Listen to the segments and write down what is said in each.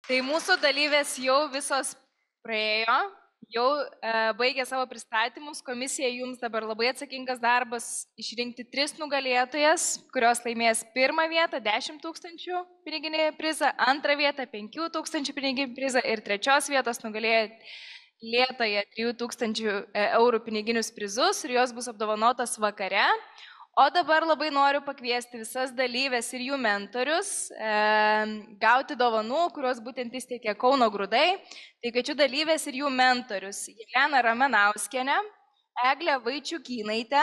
Tai mūsų dalyvės jau visos praėjo, jau baigė savo pristatymus. Komisija jums dabar labai atsakingas darbas išrinkti 3 nugalėtojas, kurios laimės pirmą vietą 10 000 piniginį prizą, antrą vietą 5 000 piniginį prizą ir 3 vietos nugalėtoje 3 000 eurų piniginius prizus ir jos bus apdovanotas vakare. O dabar labai noriu pakviesti visas dalyvės ir jų mentorius gauti dovanų, kurios būtent įsteigė Kauno Grūdai. Tai kviečiu dalyvės ir jų mentorius Jelena Ramanauskienė, Eglė Vaičiukynaitė,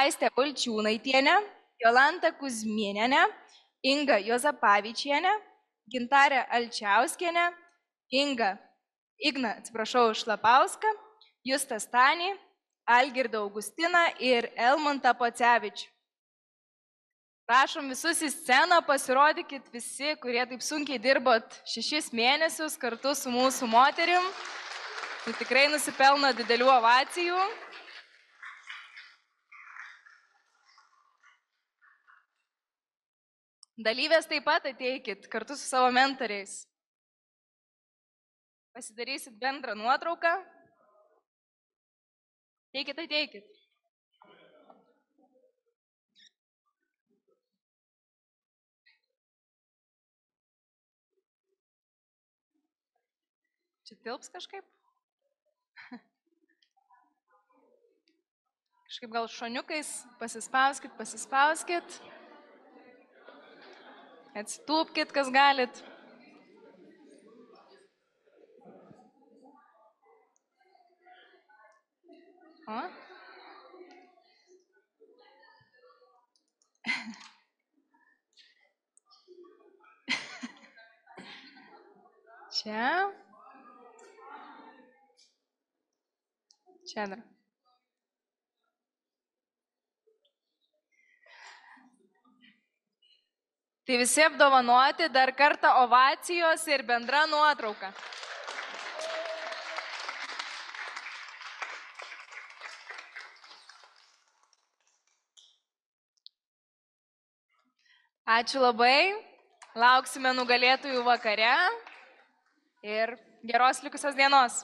Aistė Balčiūnaitienė, Jolanta Kuzmienė, Inga Juozapavičienė, Gintarė Alčiauskienė, Igną Šlapauską, Justą Stanį, Algirdą Augustiną ir Elmantą Pocevičių. Prašom visus į sceną, pasirodykit visi, kurie taip sunkiai dirbot 6 mėnesius kartu su mūsų moterim. Tai tikrai nusipelno didelių ovacijų. Dalyvės taip pat ateikit kartu su savo mentoriais. Pasidarysit bendrą nuotrauką. Ateikit. Čia tilps kažkaip? Kažkaip gal šoniukais pasispauskit. Atsitūpkit, kas galit. O? Čia dar. Tai visi apdovanoti, dar kartą ovacijos ir bendra nuotrauka. Ačiū labai, lauksime nugalėtojų vakare ir geros likusios dienos.